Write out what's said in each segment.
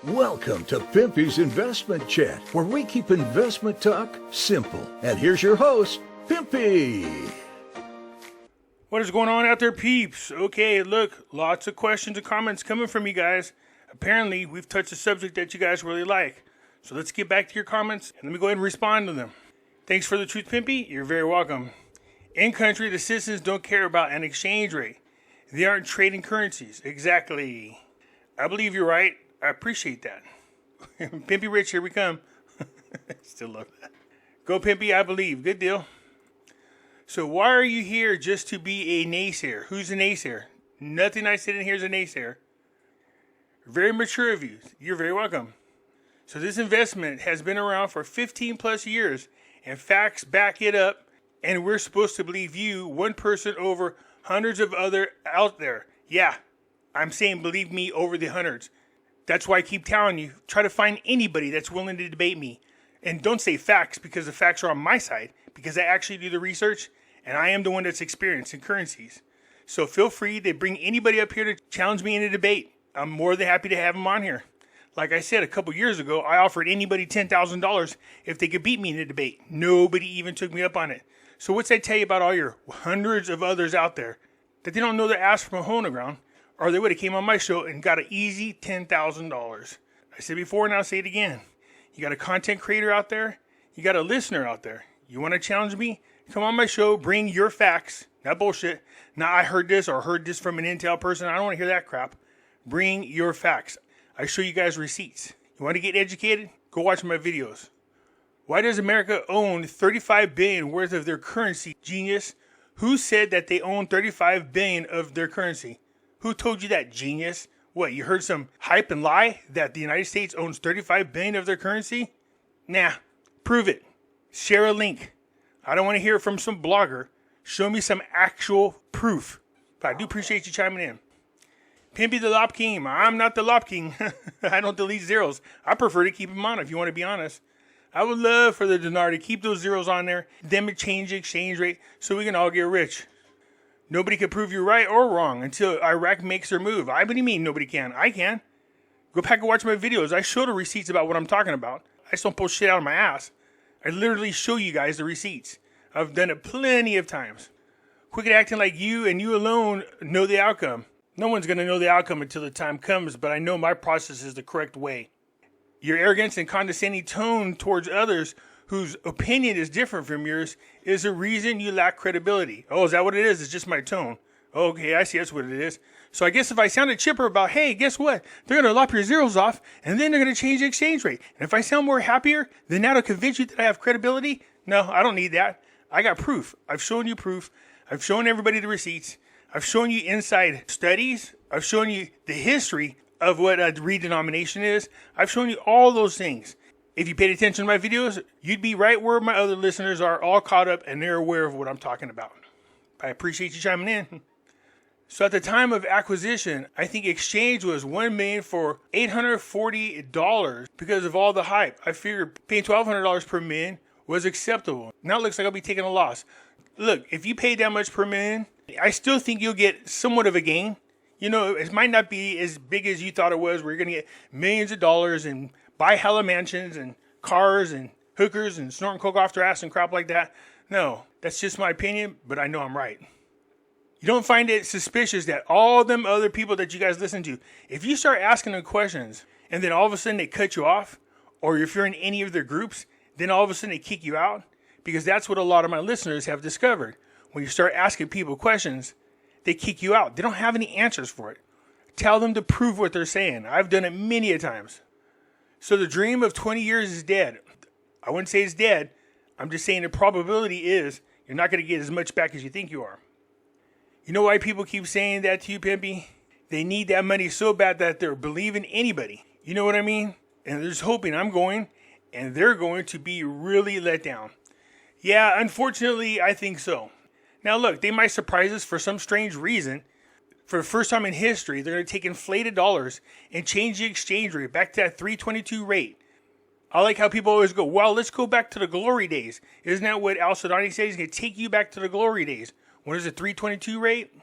Welcome to Pimpy's Investment Chat, where we keep investment talk simple. And here's your host, Pimpy. What is going on out there, peeps? Okay, look, lots of questions and comments coming from you guys. Apparently, we've touched a subject that you guys really like. So let's get back to your comments, and let me go ahead and respond to them. Thanks for the truth, Pimpy. You're very welcome. In country, the citizens don't care about an exchange rate. They aren't trading currencies. Exactly. I believe you're right. I appreciate that. Pimpy Rich, here we come. Still love that. Go Pimpy, I believe. Good deal. So why are you here just to be a naysayer? Who's a naysayer? Nothing I said in here is a naysayer. Very mature of you. You're very welcome. So this investment has been around for 15 plus years, and facts back it up, and we're supposed to believe you, one person over hundreds of other out there. Yeah, I'm saying believe me over the hundreds. That's why I keep telling you, try to find anybody that's willing to debate me. And don't say facts, because the facts are on my side, because I actually do the research, and I am the one that's experienced in currencies. So feel free to bring anybody up here to challenge me in a debate. I'm more than happy to have them on here. Like I said, a couple years ago, I offered anybody $10,000 if they could beat me in a debate. Nobody even took me up on it. So what's that tell you about all your hundreds of others out there that they don't know their ass from a hole in the ground? Or they would have came on my show and got an easy $10,000. I said before and I'll say it again. You got a content creator out there. You got a listener out there. You want to challenge me? Come on my show. Bring your facts. Not bullshit. Now I heard this or heard this from an intel person. I don't want to hear that crap. Bring your facts. I show you guys receipts. You want to get educated? Go watch my videos. Why does America own $35 billion worth of their currency? Genius. Who said that they own $35 billion of their currency? Who told you that, genius? What, you heard some hype and lie that the United States owns $35 billion of their currency? Nah, prove it. Share a link. I don't want to hear it from some blogger. Show me some actual proof. But I do appreciate you chiming in. Pimpy the Lop King. I'm not the Lop King. I don't delete zeros. I prefer to keep them on if you want to be honest. I would love for the dinar to keep those zeros on there, then to change the exchange rate so we can all get rich. Nobody can prove you right or wrong until Iraq makes their move. What do you mean nobody can? I can. Go back and watch my videos. I show the receipts about what I'm talking about. I just don't pull shit out of my ass. I literally show you guys the receipts. I've done it plenty of times. Quit acting like you and you alone know the outcome. No one's going to know the outcome until the time comes, but I know my process is the correct way. Your arrogance and condescending tone towards others whose opinion is different from yours is the reason you lack credibility. Oh, is that what it is? It's just my tone. Okay, I see that's what it is. So I guess if I sounded chipper about, hey, guess what? They're going to lop your zeros off, and then they're going to change the exchange rate. And if I sound more happier, then that'll convince you that I have credibility? No, I don't need that. I got proof. I've shown you proof. I've shown everybody the receipts. I've shown you inside studies. I've shown you the history of what a redenomination is. I've shown you all those things. If you paid attention to my videos, you'd be right where my other listeners are, all caught up, and they're aware of what I'm talking about. I appreciate you chiming in. So at the time of acquisition, I think exchange was $1 million for $840 because of all the hype. I figured paying $1,200 per million was acceptable. Now it looks like I'll be taking a loss. Look, if you pay that much per million, I still think you'll get somewhat of a gain. You know, it might not be as big as you thought it was, where you're going to get millions of dollars and buy hella mansions and cars and hookers and snorting coke off their ass and crap like that. No, that's just my opinion, but I know I'm right. You don't find it suspicious that all them other people that you guys listen to, if you start asking them questions and then all of a sudden they cut you off, or if you're in any of their groups, then all of a sudden they kick you out? Because that's what a lot of my listeners have discovered. When you start asking people questions, they kick you out. They don't have any answers for it. Tell them to prove what they're saying. I've done it many a times. So the dream of 20 years is dead. I wouldn't say it's dead. I'm just saying the probability is you're not going to get as much back as you think you are. You know why people keep saying that to you, Pimpy? They need that money so bad that they're believing anybody. You know what I mean? And they're just hoping I'm going, and they're going to be really let down. Yeah, unfortunately, I think so. Now look, they might surprise us for some strange reason. For the first time in history, they're going to take inflated dollars and change the exchange rate back to that 322 rate. I like how people always go, well, let's go back to the glory days. Isn't that what Al Sudani says? He's going to take you back to the glory days. What is it, 322 rate?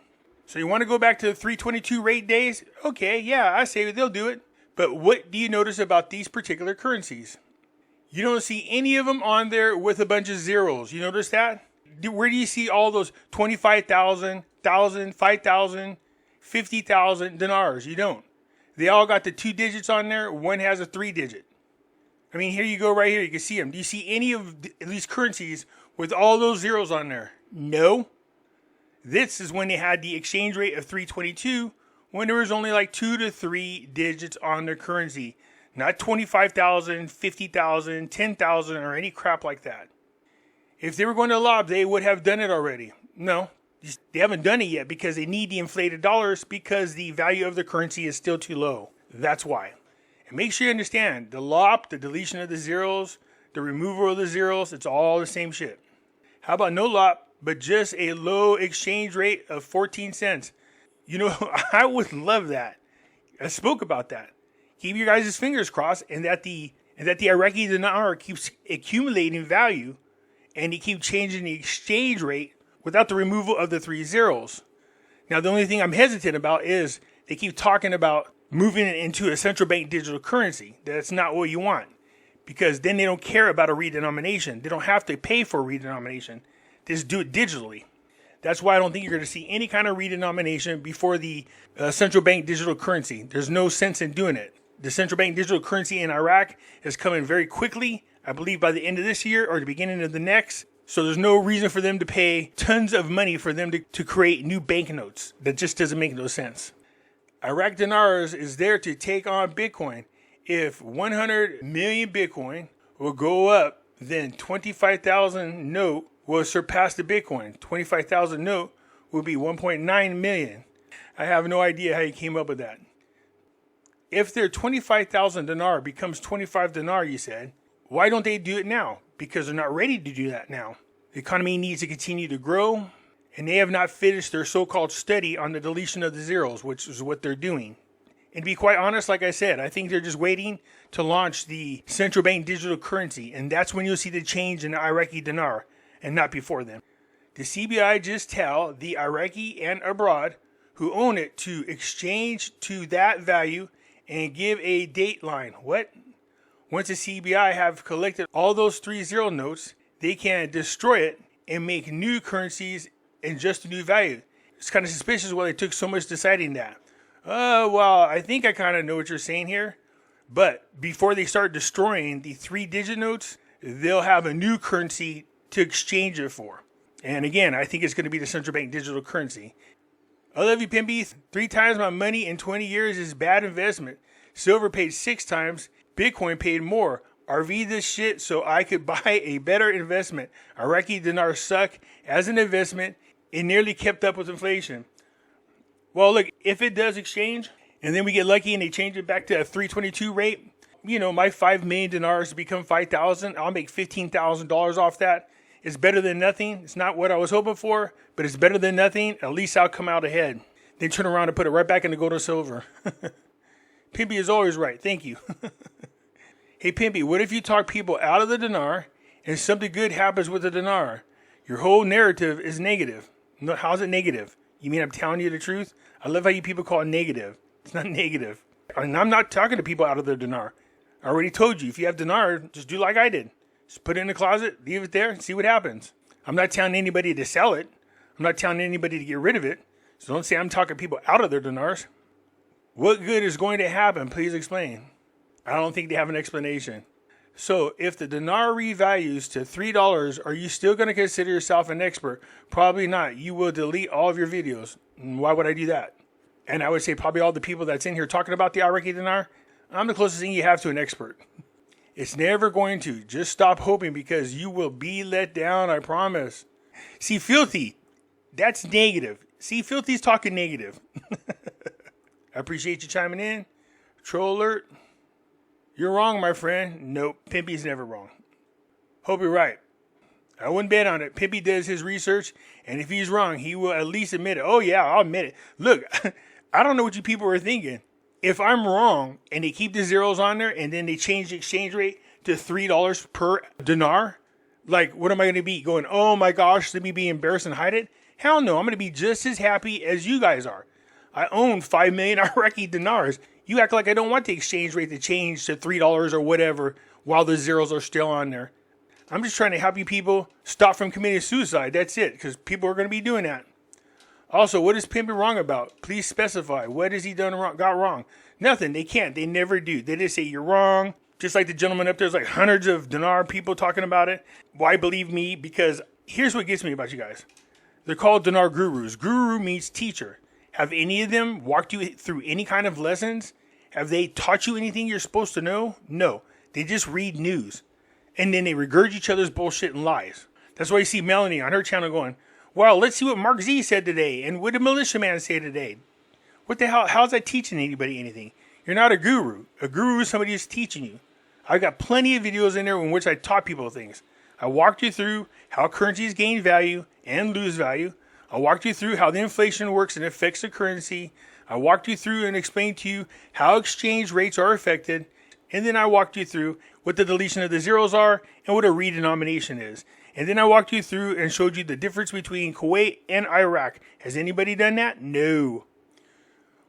So you want to go back to the 322 rate days? Okay, yeah, I say they'll do it. But what do you notice about these particular currencies? You don't see any of them on there with a bunch of zeros. You notice that? Where do you see all those 25,000, 1,000, 5,000, 50,000 dinars? You don't. They all got the 2 digits on there. One has a 3 digit. I mean, here you go right here. You can see them. Do you see any of these currencies with all those zeros on there? No. This is when they had the exchange rate of 322, when there was only like 2 to 3 digits on their currency. Not 25,000, 50,000, 10,000, or any crap like that. If they were going to lob, they would have done it already. No, they haven't done it yet because they need the inflated dollars because the value of the currency is still too low. That's why. And make sure you understand, the LOP, the deletion of the zeros, the removal of the zeros, it's all the same shit. How about no LOP, but just a low exchange rate of 14 cents? You know, I would love that. I spoke about that. Keep your guys' fingers crossed and that the Iraqi dinar keeps accumulating value and they keep changing the exchange rate without the removal of the 3 zeros. Now, the only thing I'm hesitant about is they keep talking about moving it into a central bank digital currency. That's not what you want, because then they don't care about a redenomination. They don't have to pay for a redenomination. They just do it digitally. That's why I don't think you're going to see any kind of redenomination before the central bank digital currency. There's no sense in doing it. The central bank digital currency in Iraq is coming very quickly, I believe by the end of this year or the beginning of the next. So there's no reason for them to pay tons of money for them to create new banknotes. That just doesn't make no sense. Iraq dinars is there to take on Bitcoin. If 100 million Bitcoin will go up, then 25,000 note will surpass the Bitcoin. 25,000 note will be 1.9 million. I have no idea how you came up with that. If their 25,000 dinar becomes 25 dinar, you said, why don't they do it now? Because they're not ready to do that now. The economy needs to continue to grow, and they have not finished their so-called study on the deletion of the zeros, which is what they're doing. And to be quite honest, like I said, I think they're just waiting to launch the central bank digital currency, and that's when you'll see the change in the Iraqi dinar, and not before then. The CBI just tell the Iraqi and abroad who own it to exchange to that value and give a date line. What? Once the CBI have collected all those 3-0 notes, they can destroy it and make new currencies and just a new value. It's kind of suspicious why they took so much deciding that. Well, I think I kind of know what you're saying here. But before they start destroying the 3-digit notes, they'll have a new currency to exchange it for. And again, I think it's going to be the central bank digital currency. I love you, Pimpy. 3 times my money in 20 years is bad investment. Silver paid 6 times. Bitcoin paid more. RV this shit so I could buy a better investment. Iraqi dinar suck as an investment. It nearly kept up with inflation. Well, look, if it does exchange, and then we get lucky and they change it back to a 322 rate, you know, my 5 million dinars become 5,000. I'll make $15,000 off that. It's better than nothing. It's not what I was hoping for, but it's better than nothing. At least I'll come out ahead. Then turn around and put it right back in the gold and silver. Pimpy is always right. Thank you. Hey, Pimpy, what if you talk people out of the dinar and something good happens with the dinar? Your whole narrative is negative. No, how's it negative? You mean I'm telling you the truth? I love how you people call it negative. It's not negative. And I'm not talking to people out of their dinar. I already told you, if you have dinar, just do like I did. Just put it in the closet, leave it there, and see what happens. I'm not telling anybody to sell it. I'm not telling anybody to get rid of it. So don't say I'm talking people out of their dinars. What good is going to happen? Please explain. I don't think they have an explanation. So if the dinar revalues to $3, are you still going to consider yourself an expert? Probably not. You will delete all of your videos. Why would I do that? And I would say probably all the people that's in here talking about the Iraqi dinar, I'm the closest thing you have to an expert. It's never going to. Just stop hoping because you will be let down, I promise. See, Filthy, that's negative. See, Filthy's talking negative. I appreciate you chiming in. Troll alert. You're wrong, my friend. Nope, Pimpy's never wrong. Hope you're right. I wouldn't bet on it. Pimpy does his research, and if he's wrong, he will at least admit it. Oh, yeah, I'll admit it. Look, I don't know what you people are thinking. If I'm wrong, and they keep the zeros on there, and then they change the exchange rate to $3 per dinar? Like, what am I going to be going, oh my gosh, let me be embarrassed and hide it? Hell no, I'm going to be just as happy as you guys are. I own 5 million Iraqi dinars. You act like I don't want the exchange rate to change to $3 or whatever while the zeros are still on there. I'm just trying to help you people stop from committing suicide. That's it, because people are going to be doing that. Also, what is Pimpy wrong about? Please specify. What has he got wrong? Nothing. They can't. They never do. They just say you're wrong. Just like the gentleman up there's like hundreds of dinar people talking about it. Why believe me? Because here's what gets me about you guys. They're called dinar gurus. Guru means teacher. Have any of them walked you through any kind of lessons? Have they taught you anything you're supposed to know? No. They just read news. And then they regurgitate each other's bullshit and lies. That's why you see Melanie on her channel going, well, let's see what Mark Z said today. And what did Militia Man say today? What the hell? How's that teaching anybody anything? You're not a guru. A guru is somebody who's teaching you. I've got plenty of videos in there in which I taught people things. I walked you through how currencies gain value and lose value. I walked you through how the inflation works and affects the currency. I walked you through and explained to you how exchange rates are affected. And then I walked you through what the deletion of the zeros are and what a redenomination is. And then I walked you through and showed you the difference between Kuwait and Iraq. Has anybody done that? No.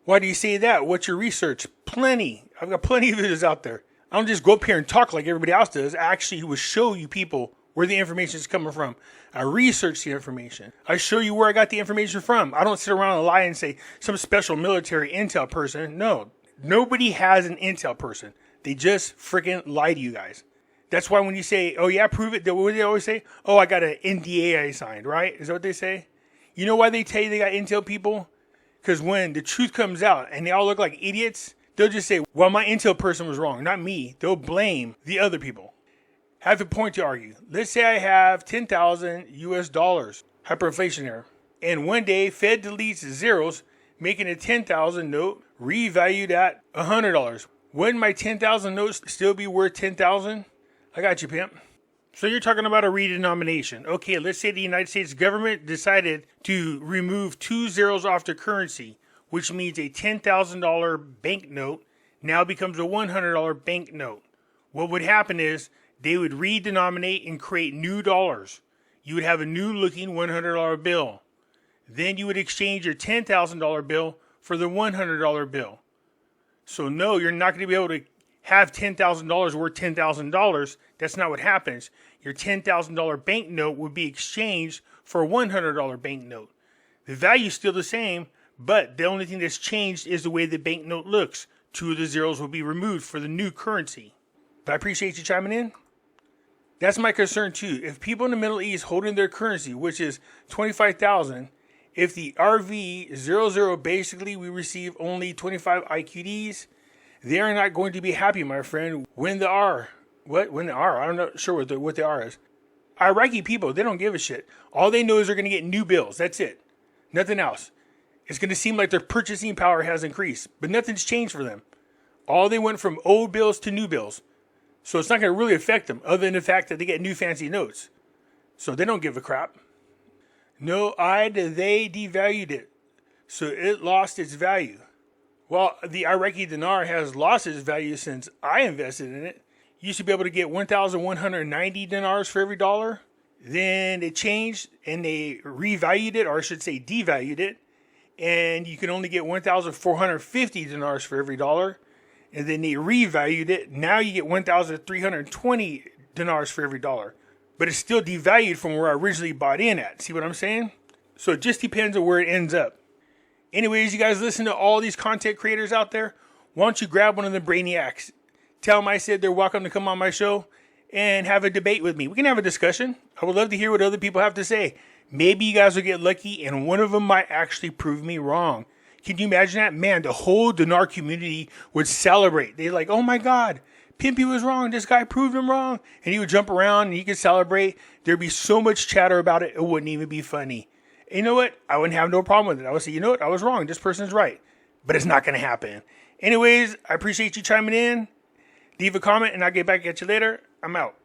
Why do you say that? What's your research? Plenty. I've got plenty of videos out there. I don't just go up here and talk like everybody else does. I actually will show you people where the information is coming from. I research the information. I show you where I got the information from. I don't sit around and lie and say some special military intel person. No. Nobody has an intel person. They just freaking lie to you guys. That's why when you say, oh yeah, prove it, what do they always say? Oh, I got an NDA I signed, right? Is that what they say? You know why they tell you they got intel people? Because when the truth comes out and they all look like idiots, they'll just say, well, my intel person was wrong, not me. They'll blame the other people. Have a point to argue. Let's say I have 10,000 US dollars, hyperinflationary. And one day, Fed deletes zeros, making a 10,000 note revalued at $100. Wouldn't my 10,000 notes still be worth 10,000? I got you, pimp. So you're talking about a redenomination. Okay, let's say the United States government decided to remove 2 zeros off the currency, which means a $10,000 banknote now becomes a $100 banknote. What would happen is they would redenominate and create new dollars. You would have a new looking $100 bill. Then you would exchange your $10,000 bill for the $100 bill. So no, you're not going to be able to have $10,000 worth $10,000. That's not what happens. Your $10,000 banknote would be exchanged for a $100 banknote. The value is still the same, but the only thing that's changed is the way the banknote looks. 2 of the zeros will be removed for the new currency. But I appreciate you chiming in. That's my concern too. If people in the Middle East holding their currency, which is 25,000, if the RV00 basically we receive only 25 IQDs, they are not going to be happy, my friend, when the R. What? When the R? I'm not sure what the R is. Iraqi people, they don't give a shit. All they know is they're going to get new bills. That's it. Nothing else. It's going to seem like their purchasing power has increased, but nothing's changed for them. All they went from old bills to new bills. So it's not going to really affect them, other than the fact that they get new fancy notes. So they don't give a crap. No, they devalued it. So it lost its value. Well, the Iraqi dinar has lost its value since I invested in it. You used to be able to get 1,190 dinars for every dollar. Then it changed and they revalued it, or I should say devalued it. And you can only get 1,450 dinars for every dollar. And then they revalued it. Now you get 1,320 dinars for every dollar. But it's still devalued from where I originally bought in at. See what I'm saying? So it just depends on where it ends up. Anyways, you guys listen to all these content creators out there. Why don't you grab one of the brainiacs? Tell them I said they're welcome to come on my show and have a debate with me. We can have a discussion. I would love to hear what other people have to say. Maybe you guys will get lucky and one of them might actually prove me wrong. Can you imagine that? Man, the whole dinar community would celebrate. They're like, oh my God, Pimpy was wrong. This guy proved him wrong. And he would jump around and he could celebrate. There'd be so much chatter about it, it wouldn't even be funny. And you know what? I wouldn't have no problem with it. I would say, you know what? I was wrong. This person's right. But it's not going to happen. Anyways, I appreciate you chiming in. Leave a comment and I'll get back at you later. I'm out.